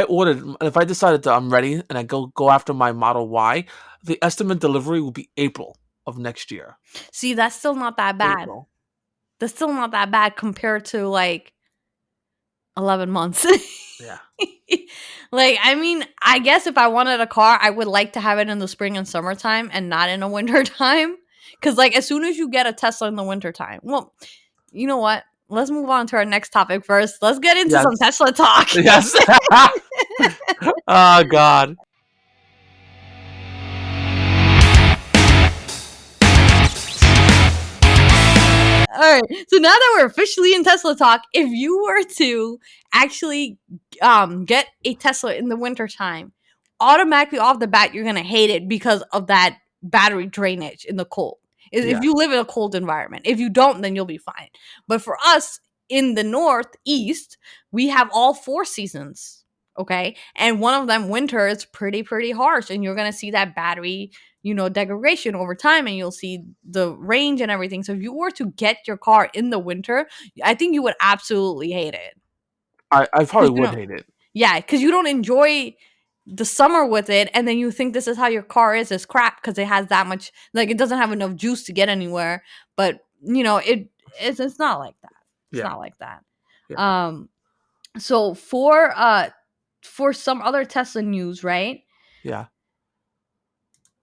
I decided I'm ready and I go after my Model Y, the estimate delivery will be April of next year. See, that's still not that bad. April. That's still not that bad compared to like 11 months. Yeah. Like, I mean, I guess if I wanted a car, I would like to have it in the spring and summertime and not in the winter time. Because, like, as soon as you get a Tesla in the winter time, well, you know what? Let's move on to our next topic first. Let's get into some Yes. Tesla talk. Yes. Oh God. All right. So now that we're officially in Tesla talk, if you were to actually get a Tesla in the wintertime, automatically off the bat, you're going to hate it because of that battery drainage in the cold. If Yeah. you live in a cold environment. If you don't, then you'll be fine. But for us in the Northeast, we have all 4 seasons. Okay. And one of them, winter, is pretty harsh. And you're going to see that battery degradation over time, and you'll see the range and everything. So if you were to get your car in the winter, I think you would absolutely hate it. I probably 'Cause you would don't- hate it. Yeah, because you don't enjoy the summer with it, and then you think this is how your car is crap because it has that much, like, it doesn't have enough juice to get anywhere. But it's not like that. It's Yeah. not like that. Yeah. So for some other Tesla news, right? Yeah.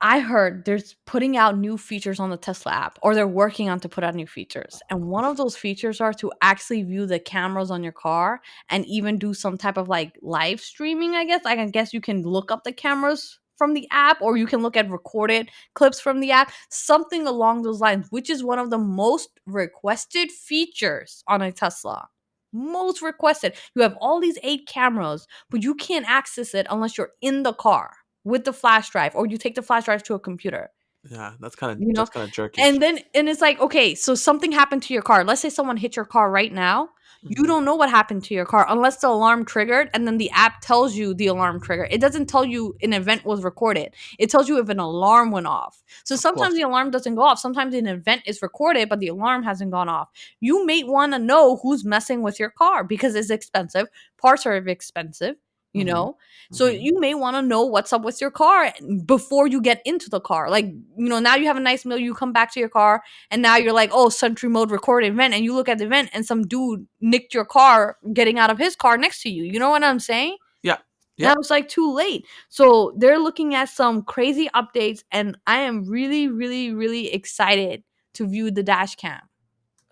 I heard there's putting out new features on the Tesla app, or they're working on to put out new features. And one of those features are to actually view the cameras on your car and even do some type of like live streaming, I guess. I guess you can look up the cameras from the app, or you can look at recorded clips from the app, something along those lines, which is one of the most requested features on a Tesla. Most requested. You have all these 8 cameras, but you can't access it unless you're in the car with the flash drive, or you take the flash drive to a computer. Yeah, You know, that's kind of jerky. and it's like, okay, so something happened to your car. Let's say someone hit your car right now. You Mhm. don't know what happened to your car unless the alarm triggered, and then the app tells you the alarm trigger. It doesn't tell you an event was recorded. It tells you if an alarm went off. So Of sometimes course. the alarm doesn't go off. Sometimes an event is recorded, but the alarm hasn't gone off. You may want to know who's messing with your car because it's expensive. Parts are expensive, you Hmm. know? So Hmm. you may want to know what's up with your car before you get into the car. Like, now you have a nice meal, you come back to your car, and now you're like, oh, Sentry mode record event, and you look at the event, and some dude nicked your car getting out of his car next to you. You know what I'm saying? Yeah. Now Yep. it's like too late. So they're looking at some crazy updates, and I am really, really, really excited to view the dash cam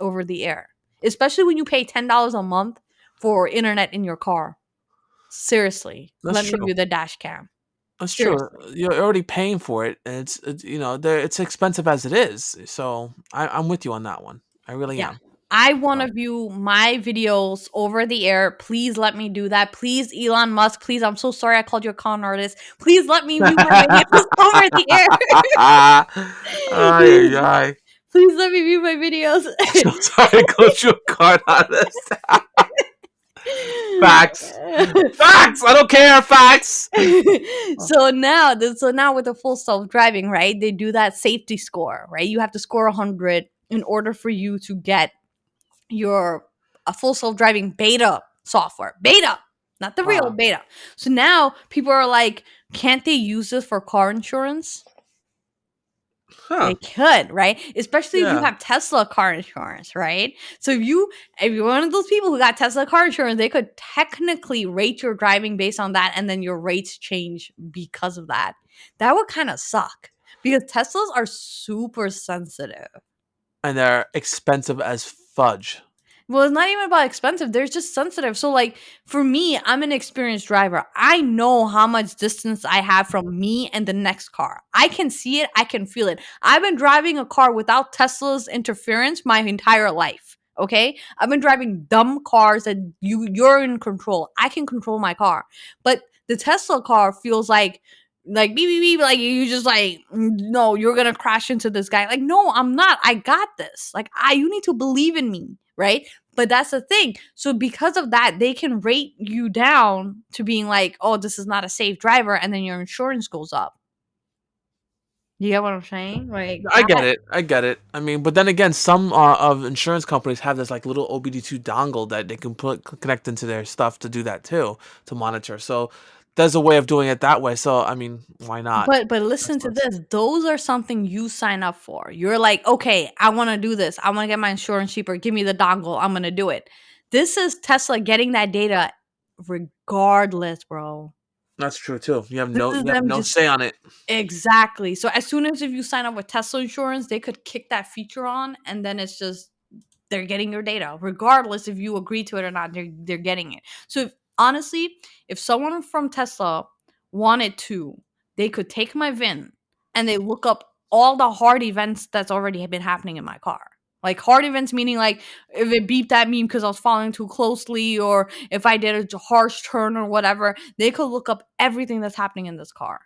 over the air, especially when you pay $10 a month for internet in your car. Seriously, That's let me true. view the dash cam. That's true. Seriously. You're already paying for it, and it's expensive as it is. So I'm with you on that one. I really Yeah. am. I want to So view my videos over the air. Please let me do that. Please, Elon Musk. Please, I'm so sorry I called you a con artist. Please let me view my videos over the air. ay, ay. Please let me view my videos. So sorry, go to a card on this. Facts. Facts. I don't care. Facts. So now with the full self-driving, right? They do that safety score, right? You have to score 100 in order for you to get your a full self-driving beta software. Beta, not the real Wow. beta. So now people are like, can't they use this for car insurance? Huh. They could, right? Especially if you Yeah. have Tesla car insurance, right? So if you're one of those people who got Tesla car insurance, they could technically rate your driving based on that, and then your rates change because of that. That would kind of suck because Teslas are super sensitive. And they're expensive as fudge. Well, it's not even about expensive. They're just sensitive. So, like, for me, I'm an experienced driver. I know how much distance I have from me and the next car. I can see it. I can feel it. I've been driving a car without Tesla's interference my entire life. Okay, I've been driving dumb cars that you're in control. I can control my car, but the Tesla car feels like beep beep beep, like you just like, no, you're gonna crash into this guy. Like, no, I'm not. I got this. Like, you need to believe in me, right? But that's the thing. So because of that, they can rate you down to being like, oh, this is not a safe driver, and then your insurance goes up. You get what I'm saying? Like I get that. it. I get it. I mean, but then again, some of insurance companies have this like little OBD2 dongle that they can connect into their stuff to do that too, to monitor. So there's a way of doing it that way. So I mean, why not? But listen to this. Those are something you sign up for. You're like, okay, I want to do this. I want to get my insurance cheaper. Give me the dongle. I'm gonna do it. This is Tesla getting that data regardless, bro. That's true too. This is You have them no just say on it. exactly. So as soon as if you sign up with Tesla insurance, they could kick that feature on, and then it's just they're getting your data, regardless if you agree to it or not. They're getting it. So honestly, if someone from Tesla wanted to, they could take my VIN and they look up all the hard events that's already been happening in my car. Like hard events meaning like if it beeped at me because I was following too closely, or if I did a harsh turn or whatever, they could look up everything that's happening in this car.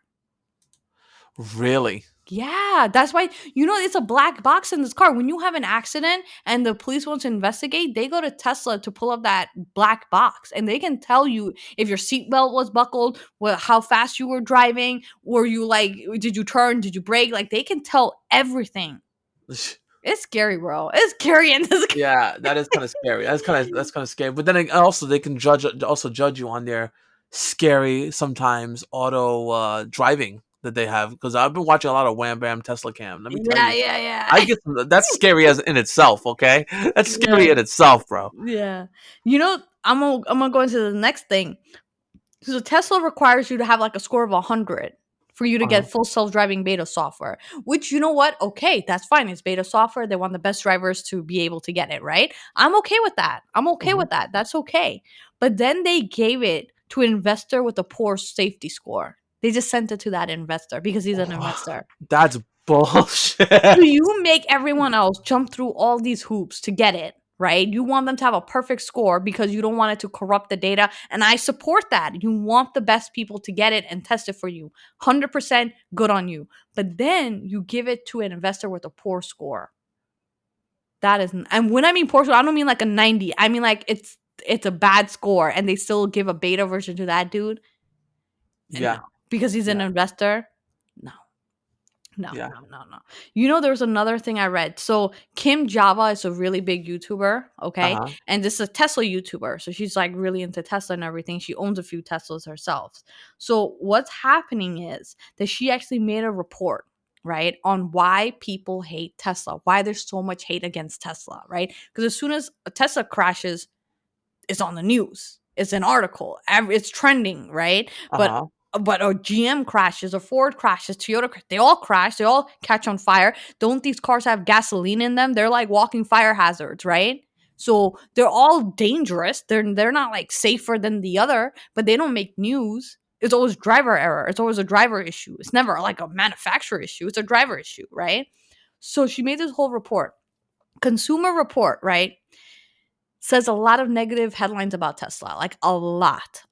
Really? Yeah, that's why it's a black box in this car. When you have an accident and the police want to investigate, they go to Tesla to pull up that black box, and they can tell you if your seatbelt was buckled, how fast you were driving, were you like, did you turn, did you brake? Like they can tell everything. It's scary, bro. It's scary in this. Yeah, that is kind of scary. That's kind of scary. But then also they can judge you on their scary sometimes auto driving that they have, because I've been watching a lot of Wham Bam Tesla Cam. Let me tell Yeah, you, yeah, yeah, I get that's scary as in itself. Okay, that's yeah, scary in itself, bro. yeah. I'm gonna go into the next thing. So Tesla requires you to have like a score of 100 for you to Uh-huh. get full self-driving beta software, which you know what? Okay, that's fine. It's beta software. They want the best drivers to be able to get it, right? I'm okay with that. I'm okay Uh-huh. with that. That's okay. But then they gave it to an investor with a poor safety score. They just sent it to that investor because he's an investor. That's bullshit. So you make everyone else jump through all these hoops to get it, right? You want them to have a perfect score because you don't want it to corrupt the data. And I support that. You want the best people to get it and test it for you. 100% good on you. But then you give it to an investor with a poor score. That isn't, and when I mean poor score, I don't mean like a 90. I mean like it's a bad score and they still give a beta version to that dude. Yeah. No. Because he's an investor. No. No. You know, there's another thing I read. So Kim Java is a really big YouTuber, okay? And this is a Tesla YouTuber. So she's like really into Tesla and everything. She owns a few Teslas herself. So what's happening is that she actually made a report, right, on why people hate Tesla, why there's so much hate against Tesla, right? Because as soon as a Tesla crashes, it's on the news. It's an article. It's trending, right? But a GM crashes, a Ford crashes, Toyota, they all crash. They all catch on fire. Don't these cars have gasoline in them? They're like walking fire hazards, right? So they're all dangerous. They're not like safer than the other, but they don't make news. It's always driver error. It's always a driver issue. It's never like a manufacturer issue. It's a driver issue, right? So she made this whole report. Consumer Report, right? Says a lot of negative headlines about Tesla, like a lot.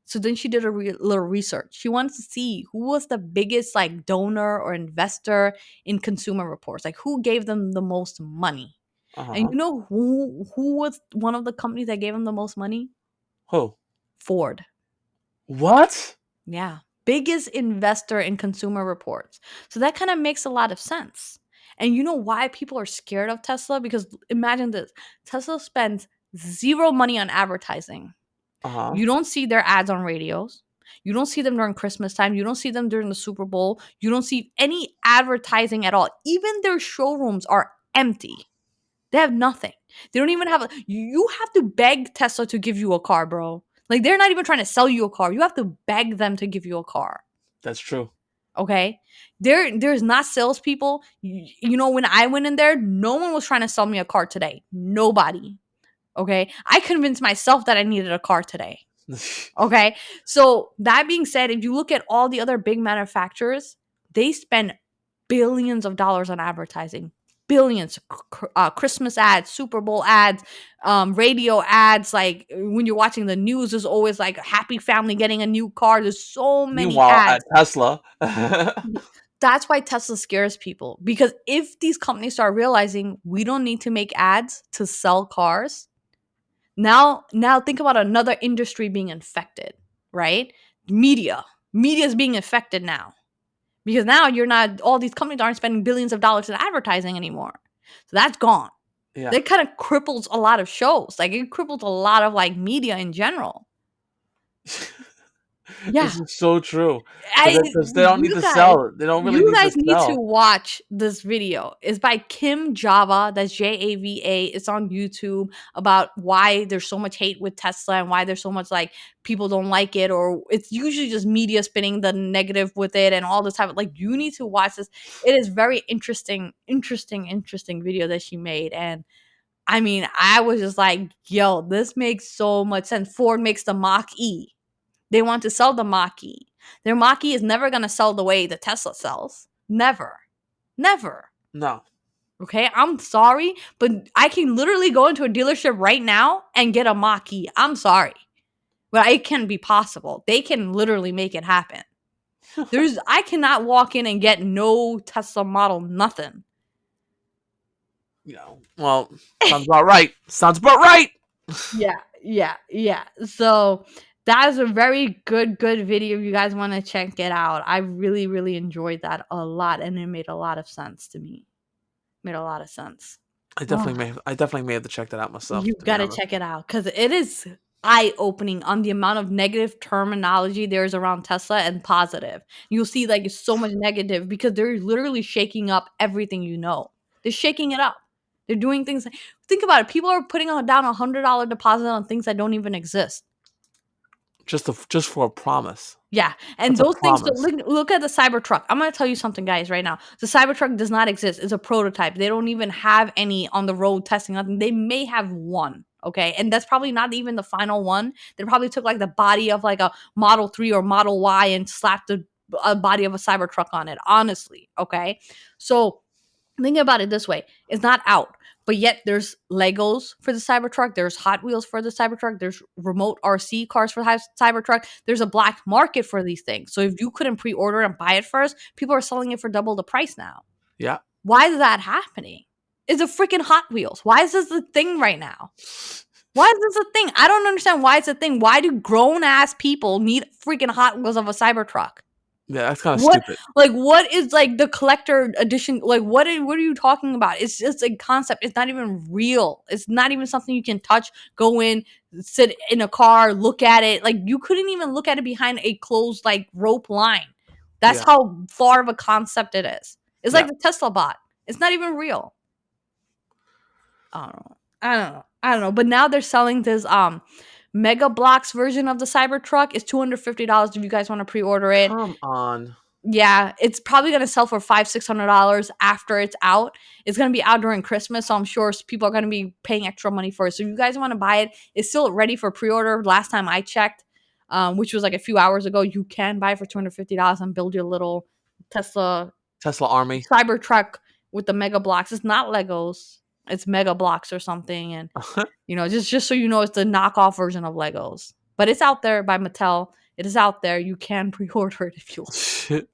So then she did a little research. She wanted to see who was the biggest like donor or investor in Consumer Reports, like who gave them the most money. And you know who was one of the companies that gave them the most money? Who? Ford. What? Yeah, biggest investor in Consumer Reports. So that kind of makes a lot of sense. And you know why people are scared of Tesla? Because imagine this. Tesla spends zero money on advertising. You don't see their ads on radios. You don't see them during Christmas time. You don't see them during the Super Bowl. You don't see any advertising at all. Even their showrooms are empty. They have nothing. They don't even have you have to beg Tesla to give you a car, bro. Like they're not even trying to sell you a car. You have to beg them to give you a car. That's true. Okay, there's not salespeople. You know, when I went in there, no one was trying to sell me a car today. Nobody. Okay, I convinced myself that I needed a car today. Okay, so that being said, if you look at all the other big manufacturers, they spend billions of dollars on advertising. Billions, Christmas ads, Super Bowl ads, radio ads. Like when you're watching the news, there's always like a happy family getting a new car. There's so many Meanwhile, ads. at Tesla. That's why Tesla scares people. Because if these companies start realizing we don't need to make ads to sell cars, now think about another industry being infected, right? Media is being affected now. Because now all these companies aren't spending billions of dollars in advertising anymore. So that's gone. Yeah. That kind of cripples a lot of shows. Like it cripples a lot of like media in general. Yeah. This is so true. Because they don't need to sell it. They don't really need to sell. You guys need to watch this video. It's by Kim Java. That's Java. It's on YouTube about why there's so much hate with Tesla and why there's so much like people don't like it, or it's usually just media spinning the negative with it and all this type of like you need to watch this. It is very interesting video that she made. And I mean, I was just like, yo, this makes so much sense. Ford makes the Mach-E. They want to sell the Mach-E. Their Mach-E is never going to sell the way the Tesla sells. Never. No. Okay, I'm sorry, but I can literally go into a dealership right now and get a Mach-E. I'm sorry. But it can be possible. They can literally make it happen. I cannot walk in and get no Tesla model, nothing. Yeah. Well, sounds about right. Yeah. So that is a very good video. If you guys want to check it out, I really, really enjoyed that a lot, and it made a lot of sense to me. Made a lot of sense. I definitely may have to check that out myself. You've got to check it out because it is eye-opening on the amount of negative terminology there is around Tesla and positive. You'll see like so much negative because they're literally shaking up everything you know. They're shaking it up. They're doing things. Think about it. People are putting down $100 deposit on things that don't even exist. Just for a promise. Yeah, and those things. Look at the Cybertruck. I'm going to tell you something, guys, right now. The Cybertruck does not exist. It's a prototype. They don't even have any on the road testing. Nothing. They may have one. Okay. And that's probably not even the final one. They probably took like the body of like a Model 3 or Model Y and slapped a body of a Cybertruck on it, honestly. Okay. So think about it this way. It's not out, but yet there's Legos for the Cybertruck. There's Hot Wheels for the Cybertruck. There's remote RC cars for the Cybertruck. There's a black market for these things. So if you couldn't pre-order and buy it first, people are selling it for double the price now. Yeah. Why is that happening? It's a freaking Hot Wheels. Why is this a thing right now? Why is this a thing? I don't understand why it's a thing. Why do grown-ass people need freaking Hot Wheels of a Cybertruck? Yeah, that's kind of stupid. Like, what is like the collector edition? Like, what are you talking about? It's just a concept. It's not even real. It's not even something you can touch, go in, sit in a car, look at it. Like, you couldn't even look at it behind a closed like rope line. That's how far of a concept it is. It's like the Tesla bot. It's not even real. I don't know. But now they're selling this Mega Blocks version of the Cybertruck. It's $250 if you guys want to pre-order it. Come on. Yeah, it's probably gonna sell for $500-$600 after it's out. It's gonna be out during Christmas, so I'm sure people are gonna be paying extra money for it. So if you guys want to buy it, it's still ready for pre-order. Last time I checked, which was like a few hours ago, you can buy it for $250 and build your little Tesla army Cybertruck with the Mega Blocks. It's not Legos. It's Mega Blocks or something, and just so you know, it's the knockoff version of Legos. But it's out there by Mattel. It is out there. You can pre-order it if you want.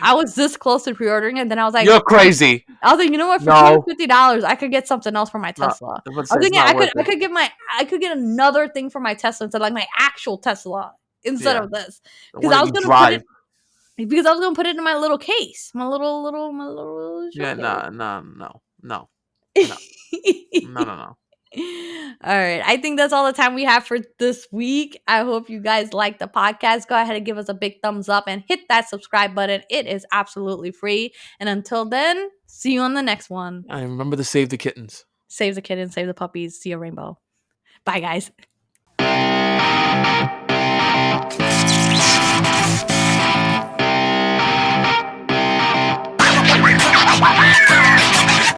I was this close to pre-ordering it, and then I was like, "You're crazy." I was like, you know what? For $250, I could get something else for my Tesla. No, I was thinking I could get another thing for my Tesla instead, like my actual Tesla instead of this, because I was gonna put it. Because I was gonna put it in my little case, my little. Yeah, no. No. All right. I think that's all the time we have for this week. I hope you guys like the podcast. Go ahead and give us a big thumbs up and hit that subscribe button. It is absolutely free. And until then, see you on the next one. And remember to save the kittens. Save the kittens, save the puppies. See a rainbow. Bye, guys.